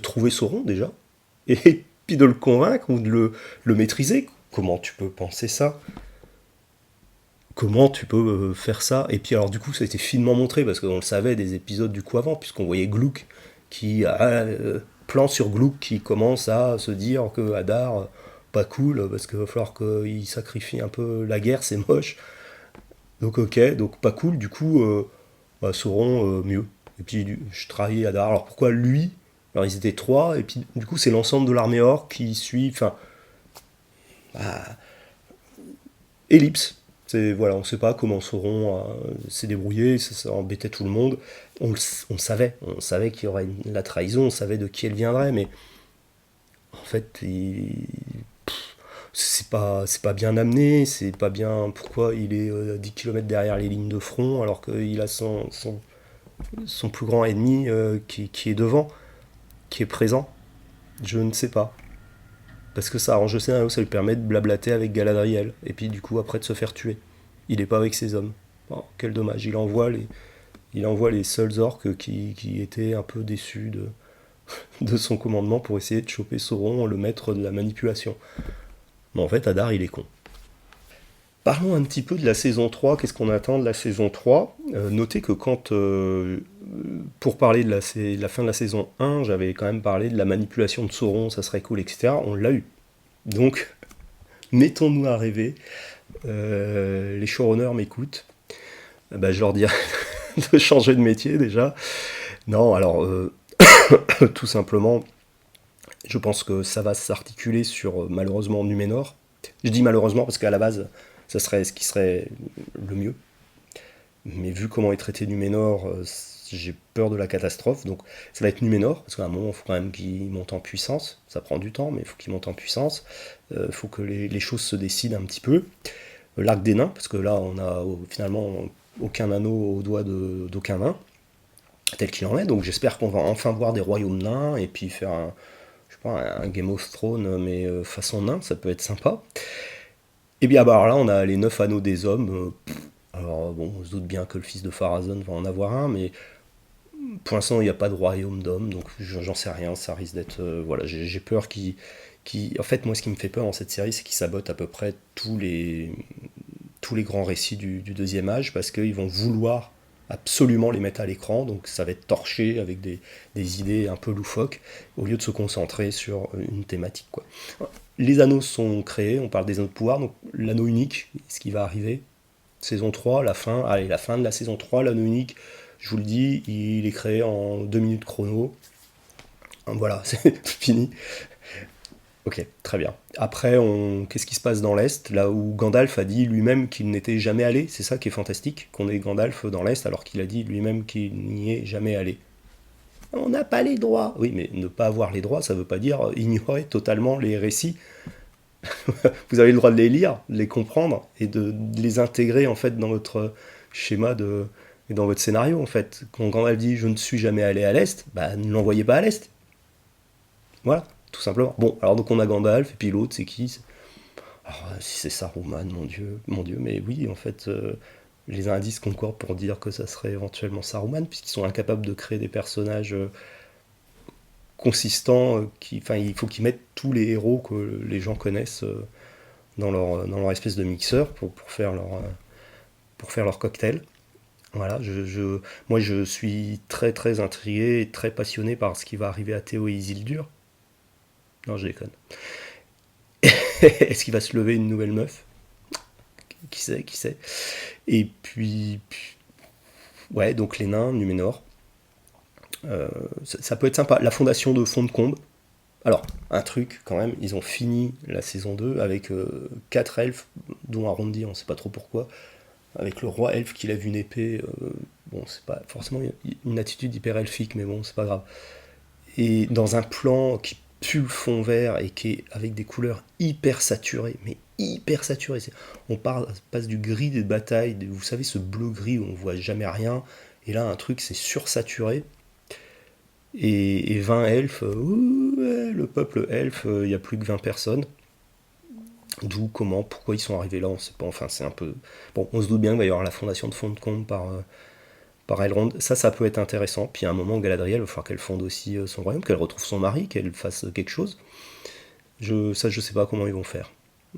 trouver Sauron déjà, et puis de le convaincre ou de le maîtriser. Comment tu peux penser ça? Comment tu peux faire ça? Et puis alors du coup ça a été finement montré, parce qu'on le savait des épisodes du coup avant, puisqu'on voyait Gluck qui plan sur Gluck qui commence à se dire que Hadar pas cool, parce qu'il va falloir qu'il sacrifie un peu la guerre, c'est moche. Donc ok, donc pas cool, du coup Sauron mieux. Et puis je trahis Adar. Alors pourquoi lui? Alors ils étaient trois, et puis du coup c'est l'ensemble de l'armée orque qui suit. Enfin, ellipse. Voilà, on ne sait pas comment Sauron s'est débrouillé, ça embêtait tout le monde. On savait qu'il y aurait la trahison, on savait de qui elle viendrait, mais en fait, c'est pas bien amené, c'est pas bien. Pourquoi il est 10 km derrière les lignes de front alors qu'il a son plus grand ennemi qui est devant, qui est présent? Je ne sais pas. Parce que ça arrange le scénario, ça lui permet de blablater avec Galadriel, et puis du coup après de se faire tuer. Il n'est pas avec ses hommes. Oh, quel dommage, il envoie les seuls orques qui étaient un peu déçus de son commandement pour essayer de choper Sauron, le maître de la manipulation. Mais en fait, Adar, il est con. Parlons un petit peu de la saison 3, qu'est-ce qu'on attend de la saison 3. Notez que pour parler de la fin de la saison 1, j'avais quand même parlé de la manipulation de Sauron, ça serait cool, etc. On l'a eu. Donc, mettons-nous à rêver. Les showrunners m'écoutent. Je leur dirais de changer de métier déjà. Non, alors, tout simplement, je pense que ça va s'articuler sur, malheureusement, Numénor. Je dis malheureusement parce qu'à la base, ça serait ce qui serait le mieux. Mais vu comment est traité Numénor, j'ai peur de la catastrophe. Donc ça va être Numénor, parce qu'à un moment, il faut quand même qu'il monte en puissance. Ça prend du temps, mais il faut qu'il monte en puissance. Il faut que les choses se décident un petit peu. L'arc des nains, parce que là, on a finalement aucun anneau au doigt d'aucun nain, tel qu'il en est. Donc j'espère qu'on va enfin voir des royaumes nains, et puis faire un Game of Thrones, mais façon nain, ça peut être sympa. Et bien alors là, on a les 9 anneaux des hommes. Alors bon, on se doute bien que le fils de Pharazôn va en avoir un, mais pour l'instant, il n'y a pas de royaume d'hommes, donc j'en sais rien, ça risque d'être... voilà, j'ai peur qu'il... En fait, moi, ce qui me fait peur dans cette série, c'est qu'il sabote à peu près tous les grands récits du deuxième âge, parce qu'ils vont vouloir absolument les mettre à l'écran, donc ça va être torché avec des idées un peu loufoques, au lieu de se concentrer sur une thématique, quoi. Les anneaux sont créés, on parle des anneaux de pouvoir, donc l'anneau unique, ce qui va arriver, saison 3, la fin de la saison 3, l'anneau unique, je vous le dis, il est créé en 2 minutes chrono. Voilà, c'est fini. Ok, très bien. Après, qu'est-ce qui se passe dans l'Est, là où Gandalf a dit lui-même qu'il n'était jamais allé? C'est ça qui est fantastique, qu'on ait Gandalf dans l'Est alors qu'il a dit lui-même qu'il n'y est jamais allé. On n'a pas les droits. Oui, mais ne pas avoir les droits, ça ne veut pas dire ignorer totalement les récits. Vous avez le droit de les lire, de les comprendre et de les intégrer en fait dans votre schéma et dans votre scénario en fait. Quand Gandalf dit je ne suis jamais allé à l'Est, ne l'envoyez pas à l'Est. Voilà, tout simplement. Bon, alors donc on a Gandalf et puis l'autre c'est qui? Alors si c'est Saruman, mon dieu, mais oui en fait les indices concordent pour dire que ça serait éventuellement Saruman puisqu'ils sont incapables de créer des personnages consistants. Il faut qu'ils mettent tous les héros que les gens connaissent dans leur espèce de mixeur pour faire leur cocktail. Voilà, moi je suis très très intrigué et très passionné par ce qui va arriver à Théo et Isildur. Non, je déconne. Est-ce qu'il va se lever une nouvelle meuf? Qui sait? Et puis, ouais, donc les nains, Numénor. Ça peut être sympa. La fondation de Fond-de-Combe. Alors, un truc quand même, ils ont fini la saison 2 avec 4 elfes, dont Arondi, on ne sait pas trop pourquoi, avec le roi elfe qui lève une épée. Bon, c'est pas forcément une attitude hyper elfique, mais bon, c'est pas grave. Et dans un plan qui pue le fond vert et qui est avec des couleurs hyper saturées, mais hyper saturées. On passe du gris des batailles, vous savez, ce bleu-gris où on voit jamais rien, et là, un truc, c'est sursaturé. Et 20 elfes, ouais, le peuple elfe, il n'y a plus que 20 personnes. D'où, comment, pourquoi ils sont arrivés là, on sait pas, enfin c'est un peu... Bon, on se doute bien qu'il va y avoir la fondation de Fond-de-Combe par Elrond, ça peut être intéressant. Puis à un moment, Galadriel, il va falloir qu'elle fonde aussi son royaume, qu'elle retrouve son mari, qu'elle fasse quelque chose. Je sais pas comment ils vont faire.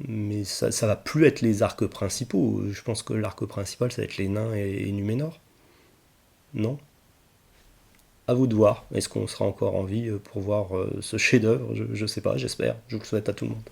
Mais ça va plus être les arcs principaux. Je pense que l'arc principal, ça va être les nains et Numénor. Non? À vous de voir. Est-ce qu'on sera encore en vie pour voir ce chef-d'œuvre? Je sais pas, j'espère. Je le souhaite à tout le monde.